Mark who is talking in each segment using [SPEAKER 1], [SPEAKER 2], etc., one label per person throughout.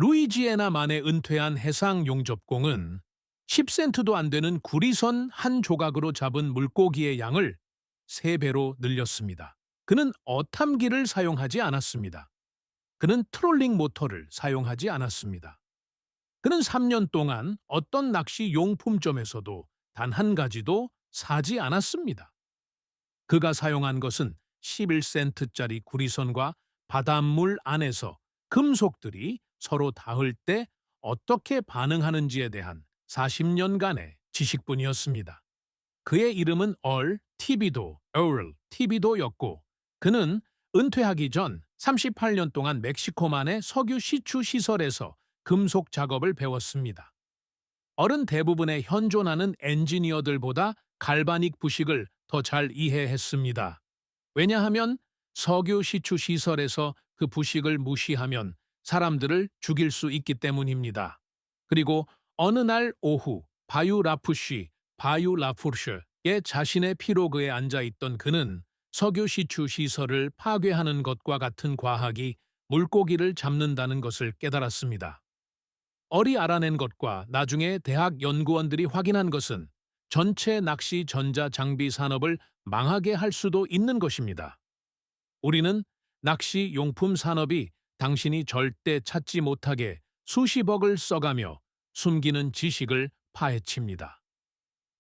[SPEAKER 1] 루이지애나만에 은퇴한 해상 용접공은 10센트도 안 되는 구리선 한 조각으로 잡은 물고기의 양을 3배로 늘렸습니다. 그는 어탐기를 사용하지 않았습니다. 그는 트롤링 모터를 사용하지 않았습니다. 그는 3년 동안 어떤 낚시 용품점에서도 단 한 가지도 사지 않았습니다. 그가 사용한 것은 11센트짜리 구리선과 바닷물 안에서 금속들이 서로 닿을 때 어떻게 반응하는지에 대한 40년간의 지식뿐이었습니다. 그의 이름은 얼 티비도였고 그는 은퇴하기 전 38년 동안 멕시코만의 석유 시추 시설에서 금속 작업을 배웠습니다. 얼은 대부분의 현존하는 엔지니어들보다 갈바닉 부식을 더 잘 이해했습니다. 왜냐하면 석유 시추 시설에서 그 부식을 무시하면 사람들을 죽일 수 있기 때문입니다. 그리고 어느 날 오후 바유 라푸르쉐의 자신의 피로그에 앉아있던 그는 석유 시추 시설을 파괴하는 것과 같은 과학이 물고기를 잡는다는 것을 깨달았습니다. 얼이 알아낸 것과 나중에 대학 연구원들이 확인한 것은 전체 낚시 전자 장비 산업을 망하게 할 수도 있는 것입니다. 우리는 낚시 용품 산업이 당신이 절대 찾지 못하게 수십억을 써가며 숨기는 지식을 파헤칩니다.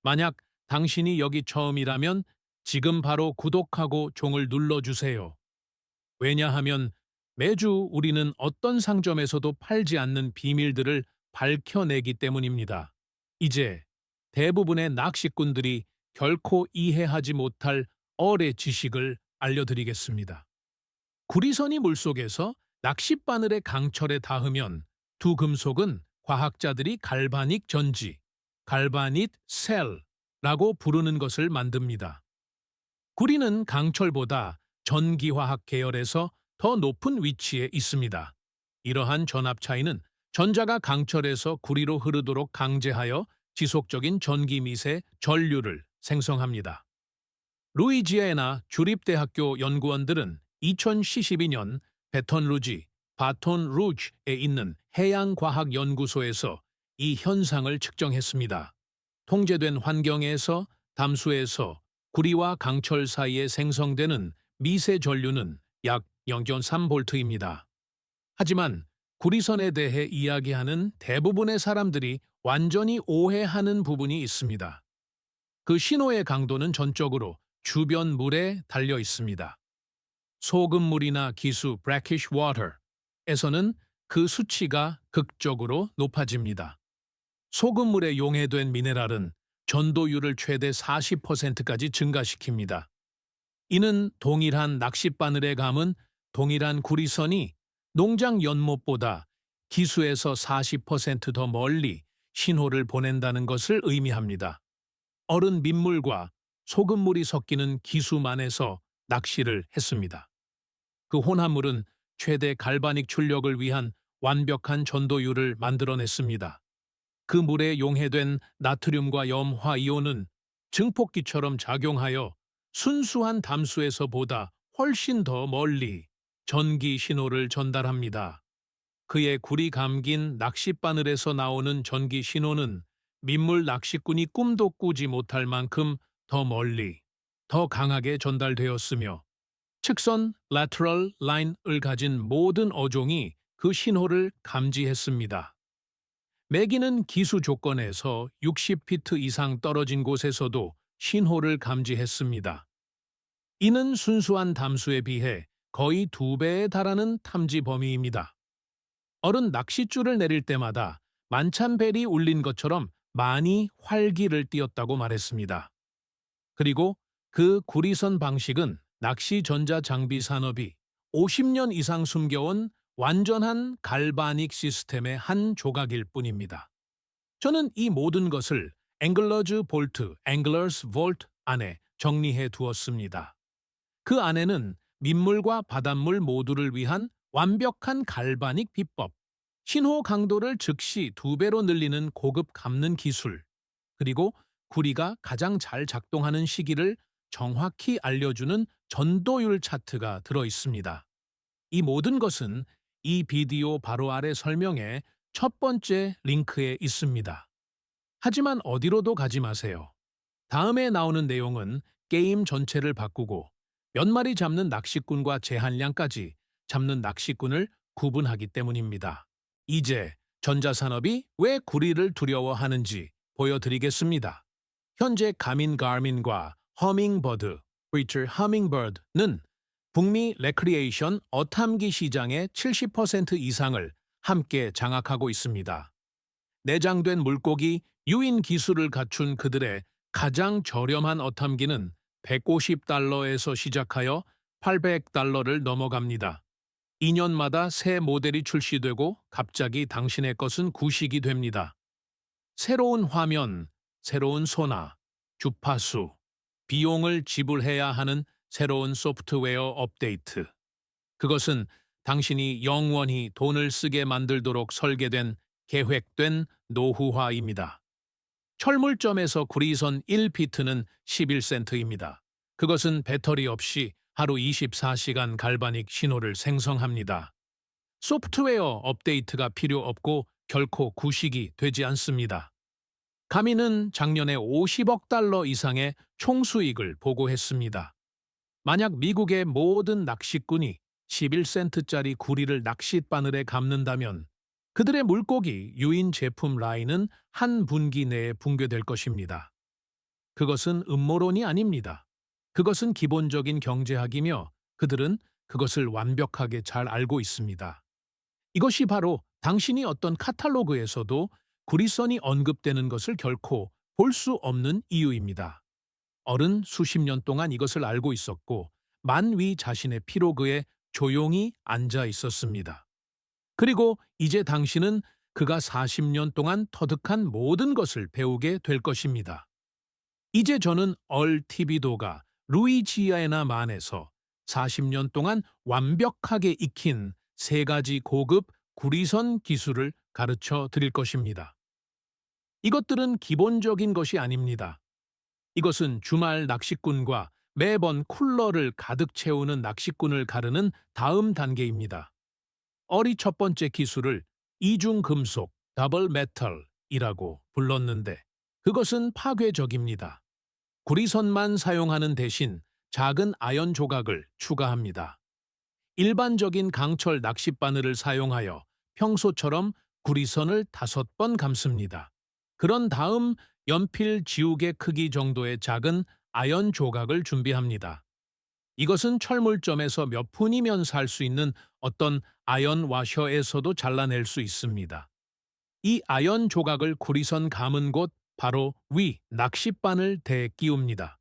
[SPEAKER 1] 만약 당신이 여기 처음이라면 지금 바로 구독하고 종을 눌러주세요. 왜냐하면 매주 우리는 어떤 상점에서도 팔지 않는 비밀들을 밝혀내기 때문입니다. 이제 대부분의 낚시꾼들이 결코 이해하지 못할 얼의 지식을 알려드리겠습니다. 구리선이 물속에서 낚싯바늘의 강철에 닿으면 두 금속은 과학자들이 갈바닉 전지, 갈바닛 셀라고 부르는 것을 만듭니다. 구리는 강철보다 전기화학 계열에서 더 높은 위치에 있습니다. 이러한 전압 차이는 전자가 강철에서 구리로 흐르도록 강제하여 지속적인 전기미세 전류를 생성합니다. 루이지애나 주립대학교 연구원들은 2012년 바톤 루즈에 있는 해양과학연구소에서 이 현상을 측정했습니다. 통제된 환경에서 담수에서 구리와 강철 사이에 생성되는 미세 전류는 약 0.3V입니다. 하지만 구리선에 대해 이야기하는 대부분의 사람들이 완전히 오해하는 부분이 있습니다. 그 신호의 강도는 전적으로 주변 물에 달려 있습니다. 소금물이나 기수 brackish water에서는 그 수치가 극적으로 높아집니다. 소금물에 용해된 미네랄은 전도율을 최대 40%까지 증가시킵니다. 이는 동일한 낚싯바늘에 감은 동일한 구리선이 농장 연못보다 기수에서 40% 더 멀리 신호를 보낸다는 것을 의미합니다. 얼은 민물과 소금물이 섞이는 기수만에서 낚시를 했습니다. 그 혼합물은 최대 갈바닉 출력을 위한 완벽한 전도율을 만들어냈습니다. 그 물에 용해된 나트륨과 염화이온은 증폭기처럼 작용하여 순수한 담수에서보다 훨씬 더 멀리 전기 신호를 전달합니다. 그의 굴이 감긴 낚싯바늘에서 나오는 전기 신호는 민물 낚시꾼이 꿈도 꾸지 못할 만큼 더 멀리, 더 강하게 전달되었으며 측선 lateral line을 가진 모든 어종이 그 신호를 감지했습니다. 메기는 기수 조건에서 60피트 이상 떨어진 곳에서도 신호를 감지했습니다. 이는 순수한 담수에 비해 거의 2배에 달하는 탐지 범위입니다. 얼은 낚싯줄을 내릴 때마다 만찬벨이 울린 것처럼 많이 활기를 띠었다고 말했습니다. 그리고 그 구리선 방식은 낚시 전자장비 산업이 50년 이상 숨겨온 완전한 갈바닉 시스템의 한 조각일 뿐입니다. 저는 이 모든 것을 앵글러스 볼트 안에 정리해 두었습니다. 그 안에는 민물과 바닷물 모두를 위한 완벽한 갈바닉 비법, 신호 강도를 즉시 2배로 늘리는 고급 감는 기술, 그리고 구리가 가장 잘 작동하는 시기를 정확히 알려주는 전도율 차트가 들어 있습니다. 이 모든 것은 이 비디오 바로 아래 설명에 첫 번째 링크에 있습니다. 하지만 어디로도 가지 마세요. 다음에 나오는 내용은 게임 전체를 바꾸고 몇 마리 잡는 낚시꾼과 제한량까지 잡는 낚시꾼을 구분하기 때문입니다. 이제 전자산업이 왜 구리를 두려워하는지 보여드리겠습니다. 현재 가민과 허밍버드, 브리처 허밍버드는 북미 레크리에이션 어탐기 시장의 70% 이상을 함께 장악하고 있습니다. 내장된 물고기 유인 기술을 갖춘 그들의 가장 저렴한 어탐기는 150달러에서 시작하여 800달러를 넘어갑니다. 2년마다 새 모델이 출시되고 갑자기 당신의 것은 구식이 됩니다. 새로운 화면, 새로운 소나, 주파수, 비용을 지불해야 하는 새로운 소프트웨어 업데이트. 그것은 당신이 영원히 돈을 쓰게 만들도록 설계된 계획된 노후화입니다. 철물점에서 구리선 1피트는 11센트입니다. 그것은 배터리 없이 하루 24시간 갈바닉 신호를 생성합니다. 소프트웨어 업데이트가 필요 없고 결코 구식이 되지 않습니다. 가미는 작년에 50억 달러 이상의 총수익을 보고했습니다. 만약 미국의 모든 낚시꾼이 11센트짜리 구리를 낚싯바늘에 감는다면 그들의 물고기 유인 제품 라인은 한 분기 내에 붕괴될 것입니다. 그것은 음모론이 아닙니다. 그것은 기본적인 경제학이며 그들은 그것을 완벽하게 잘 알고 있습니다. 이것이 바로 당신이 어떤 카탈로그에서도 구리선이 언급되는 것을 결코 볼 수 없는 이유입니다. 수십 년 동안 이것을 알고 있었고 만위 자신의 피로그에 조용히 앉아 있었습니다. 그리고 이제 당신은 그가 40년 동안 터득한 모든 것을 배우게 될 것입니다. 이제 저는 얼티비도가 루이지아에나 만에서 40년 동안 완벽하게 익힌 3가지 고급 구리선 기술을 가르쳐 드릴 것입니다. 이것들은 기본적인 것이 아닙니다. 이것은 주말 낚시꾼과 매번 쿨러를 가득 채우는 낚시꾼을 가르는 다음 단계입니다. 첫 번째 기술을 이중금속, 더블 메탈이라고 불렀는데 그것은 파괴적입니다. 구리선만 사용하는 대신 작은 아연 조각을 추가합니다. 일반적인 강철 낚싯바늘을 사용하여 평소처럼 구리선을 5번 감습니다. 그런 다음 연필 지우개 크기 정도의 작은 아연 조각을 준비합니다. 이것은 철물점에서 몇 푼이면 살 수 있는 어떤 아연 와셔에서도 잘라낼 수 있습니다. 이 아연 조각을 구리선 감은 곳 바로 위 낚싯바늘 대에 끼웁니다.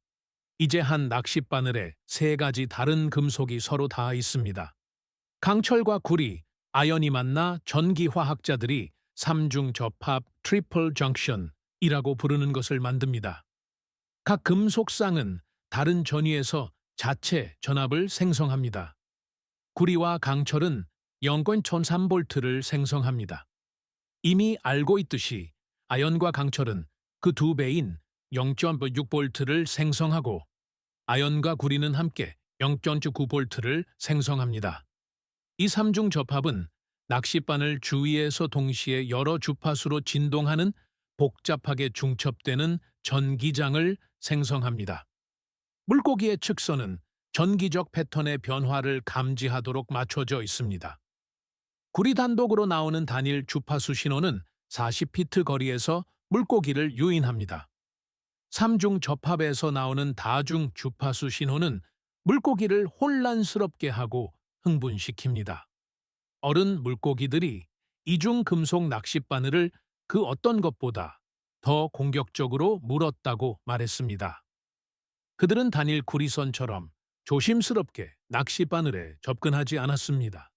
[SPEAKER 1] 이제 한 낚싯바늘에 3가지 다른 금속이 서로 닿아 있습니다. 강철과 구리, 아연이 만나 전기화학자들이 삼중 접합 트리플 정션이라고 부르는 것을 만듭니다. 각 금속상은 다른 전위에서 자체 전압을 생성합니다. 구리와 강철은 0.13V를 생성합니다. 이미 알고 있듯이 아연과 강철은 그 2배인 0.6V를 생성하고 아연과 구리는 함께 0.9V를 생성합니다. 이 삼중 접합은 낚싯바늘 주위에서 동시에 여러 주파수로 진동하는 복잡하게 중첩되는 전기장을 생성합니다. 물고기의 측선은 전기적 패턴의 변화를 감지하도록 맞춰져 있습니다. 구리 단독으로 나오는 단일 주파수 신호는 40피트 거리에서 물고기를 유인합니다. 삼중 접합에서 나오는 다중 주파수 신호는 물고기를 혼란스럽게 하고 흥분시킵니다. 어른 물고기들이 이중 금속 낚싯바늘을 그 어떤 것보다 더 공격적으로 물었다고 말했습니다. 그들은 단일 구리선처럼 조심스럽게 낚싯바늘에 접근하지 않았습니다.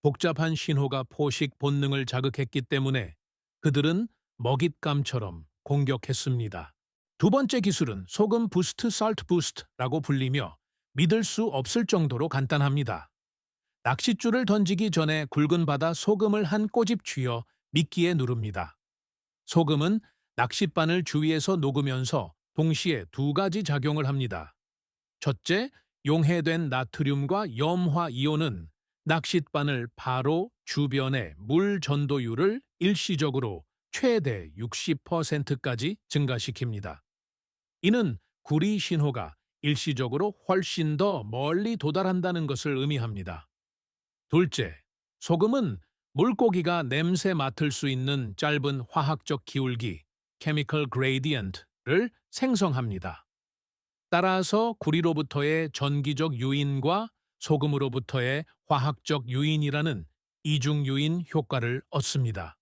[SPEAKER 1] 복잡한 신호가 포식 본능을 자극했기 때문에 그들은 먹잇감처럼 공격했습니다. 두 번째 기술은 소금 부스트, 살트 부스트라고 불리며 믿을 수 없을 정도로 간단합니다. 낚싯줄을 던지기 전에 굵은 바다 소금을 한 꼬집 쥐어 미끼에 누릅니다. 소금은 낚싯바늘 주위에서 녹으면서 동시에 2가지 작용을 합니다. 첫째, 용해된 나트륨과 염화 이온은 낚싯바늘 바로 주변의 물 전도율을 일시적으로 최대 60%까지 증가시킵니다. 이는 구리 신호가 일시적으로 훨씬 더 멀리 도달한다는 것을 의미합니다. 둘째, 소금은 물고기가 냄새 맡을 수 있는 짧은 화학적 기울기, chemical gradient를 생성합니다. 따라서 구리로부터의 전기적 유인과 소금으로부터의 화학적 유인이라는 이중 유인 효과를 얻습니다.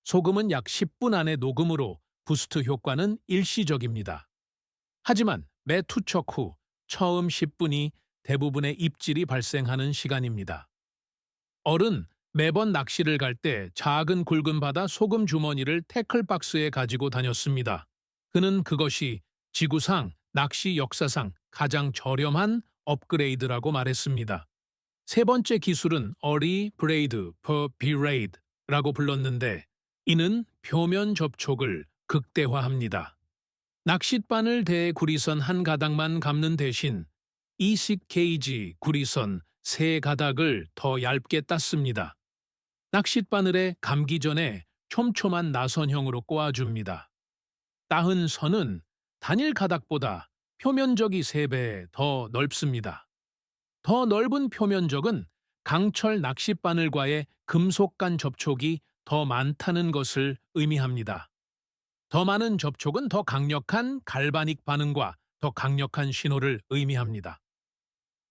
[SPEAKER 1] 소금은 약 10분 안에 녹음으로 부스트 효과는 일시적입니다. 하지만 매 투척 후 처음 10분이 대부분의 입질이 발생하는 시간입니다. 어른, 매번 낚시를 갈 때 작은 굵은 바다 소금 주머니를 태클박스에 가지고 다녔습니다. 그는 그것이 지구상 낚시 역사상 가장 저렴한 업그레이드라고 말했습니다. 세 번째 기술은 어리 브레이드 per berade라고 불렀는데 이는 표면 접촉을 극대화합니다. 낚싯바늘 대 구리선 한 가닥만 감는 대신 이식 게이지 구리선 세 가닥을 더 얇게 땄습니다. 낚싯바늘에 감기 전에 촘촘한 나선형으로 꼬아줍니다. 따은 선은 단일 가닥보다 표면적이 3배 더 넓습니다. 더 넓은 표면적은 강철 낚싯바늘과의 금속간 접촉이 더 많다는 것을 의미합니다. 더 많은 접촉은 더 강력한 갈바닉 반응과 더 강력한 신호를 의미합니다.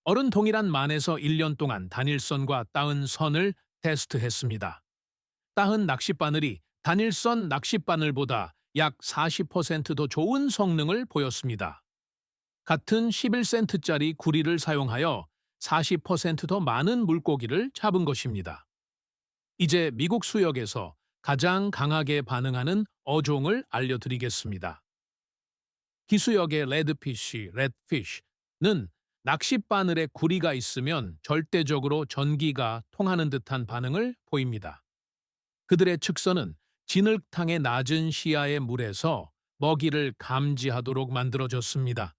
[SPEAKER 1] 어른 동일한 만에서 1년 동안 단일선과 따은 선을 테스트했습니다. 따은 낚싯바늘이 단일선 낚싯바늘보다 약 40% 더 좋은 성능을 보였습니다. 같은 11센트짜리 구리를 사용하여 40%더 많은 물고기를 잡은 것입니다. 이제 미국 수역에서 가장 강하게 반응하는 어종을 알려드리겠습니다. 기수역의 레드피쉬, ред피쉬는 낚싯바늘에 구리가 있으면 절대적으로 전기가 통하는 듯한 반응을 보입니다. 그들의 측선은 진흙탕의 낮은 시야의 물에서 먹이를 감지하도록 만들어졌습니다.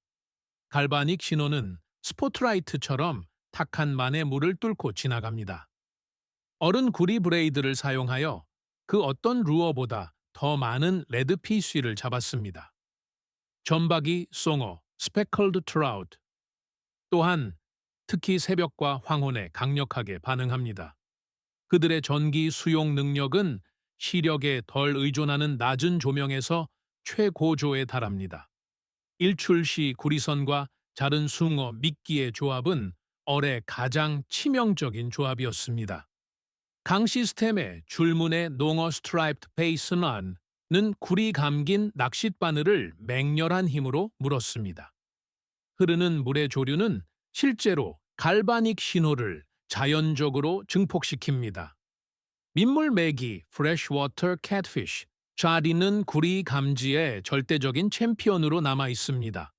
[SPEAKER 1] 갈바닉 신호는 스포트라이트처럼 탁한 만의 물을 뚫고 지나갑니다. 어른 구리 브레이드를 사용하여 그 어떤 루어보다 더 많은 레드피쉬를 잡았습니다. 점박이 송어, 스페클드 트라우트 또한 특히 새벽과 황혼에 강력하게 반응합니다. 그들의 전기 수용 능력은 시력에 덜 의존하는 낮은 조명에서 최고조에 달합니다. 일출 시 구리선과 자른 숭어, 미끼의 조합은 어의 가장 치명적인 조합이었습니다. 강 시스템의 줄무늬 농어 스트라이프드 베이스런은 구리 감긴 낚싯바늘을 맹렬한 힘으로 물었습니다. 흐르는 물의 조류는 실제로 갈바닉 신호를 자연적으로 증폭시킵니다. 민물 메기 freshwater catfish, 자리는 구리 감지의 절대적인 챔피언으로 남아 있습니다.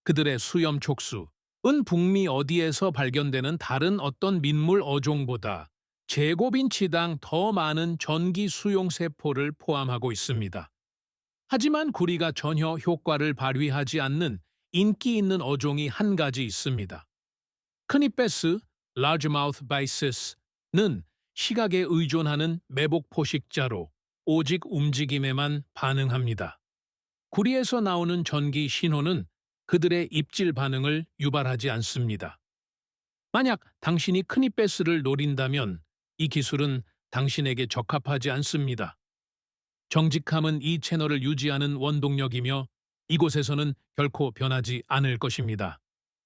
[SPEAKER 1] 그들의 수염 촉수은 북미 어디에서 발견되는 다른 어떤 민물 어종보다 제곱인치당 더 많은 전기 수용 세포를 포함하고 있습니다. 하지만 구리가 전혀 효과를 발휘하지 않는 인기 있는 어종이 한 가지 있습니다. 크니베스, largemouth bass는 시각에 의존하는 매복 포식자로 오직 움직임에만 반응합니다. 구리에서 나오는 전기 신호는 그들의 입질 반응을 유발하지 않습니다. 만약 당신이 크니베스를 노린다면 이 기술은 당신에게 적합하지 않습니다. 정직함은 이 채널을 유지하는 원동력이며 이곳에서는 결코 변하지 않을 것입니다.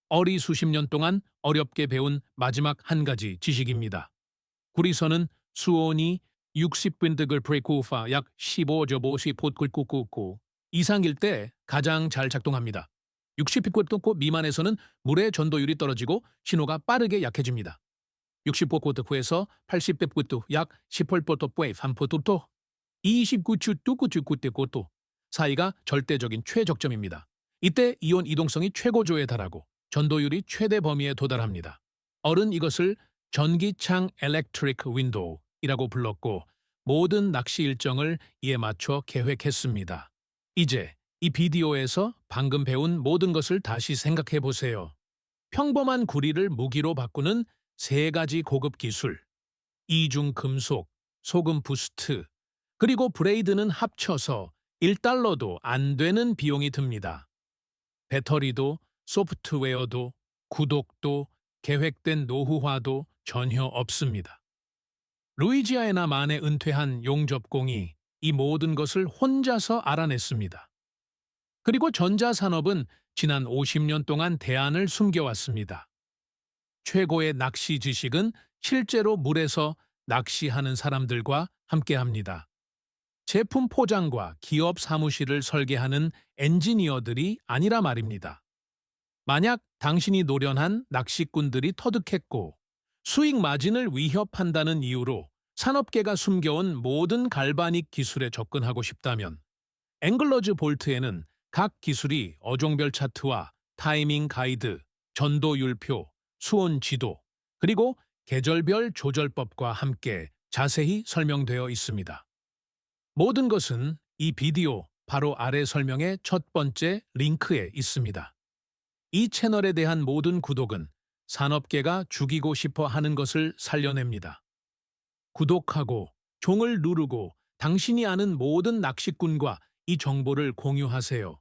[SPEAKER 1] 어리 수십 년 동안 어렵게 배운 마지막 한 가지 지식입니다. 구리선은 수온이 60빈득을 브레이크오파 약 15.5 이상일 때 가장 잘 작동합니다. 60빈득 미만에서는 물의 전도율이 떨어지고 신호가 빠르게 약해집니다. 60빈득 후에서 80빈득 약 18빈득 3빈득 29.9 사이가 절대적인 최적점입니다. 이때 이온 이동성이 최고조에 달하고 전도율이 최대 범위에 도달합니다. 어른 이것을 전기창 electric window이라고 불렀고 모든 낚시 일정을 이에 맞춰 계획했습니다. 이제 이 비디오에서 방금 배운 모든 것을 다시 생각해 보세요. 평범한 구리를 무기로 바꾸는 3가지 고급 기술. 이중 금속, 소금 부스트, 그리고 브레이드는 합쳐서 1달러도 안 되는 비용이 듭니다. 배터리도 소프트웨어도 구독도 계획된 노후화도 전혀 없습니다. 루이지아나 만에 은퇴한 용접공이 이 모든 것을 혼자서 알아냈습니다. 그리고 전자산업은 지난 50년 동안 대안을 숨겨왔습니다. 최고의 낚시 지식은 실제로 물에서 낚시하는 사람들과 함께합니다. 제품 포장과 기업 사무실을 설계하는 엔지니어들이 아니라 말입니다. 만약 당신이 노련한 낚시꾼들이 터득했고 수익 마진을 위협한다는 이유로 산업계가 숨겨온 모든 갈바닉 기술에 접근하고 싶다면 앵글러즈 볼트에는 각 기술이 어종별 차트와 타이밍 가이드, 전도율표, 수온 지도, 그리고 계절별 조절법과 함께 자세히 설명되어 있습니다. 모든 것은 이 비디오 바로 아래 설명의 첫 번째 링크에 있습니다. 이 채널에 대한 모든 구독은 산업계가 죽이고 싶어 하는 것을 살려냅니다. 구독하고 종을 누르고 당신이 아는 모든 낚시꾼과 이 정보를 공유하세요.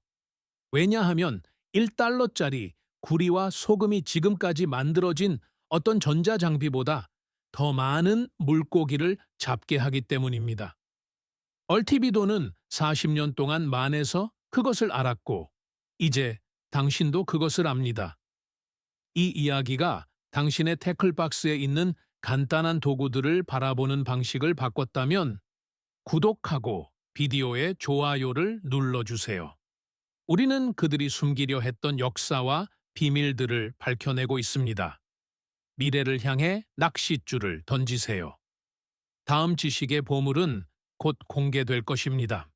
[SPEAKER 1] 왜냐하면 1달러짜리 구리와 소금이 지금까지 만들어진 어떤 전자장비보다 더 많은 물고기를 잡게 하기 때문입니다. 얼티비도는 40년 동안 만에서 그것을 알았고 이제 당신도 그것을 압니다. 이 이야기가 당신의 태클박스에 있는 간단한 도구들을 바라보는 방식을 바꿨다면 구독하고 비디오에 좋아요를 눌러주세요. 우리는 그들이 숨기려 했던 역사와 비밀들을 밝혀내고 있습니다. 미래를 향해 낚싯줄을 던지세요. 다음 지식의 보물은 곧 공개될 것입니다.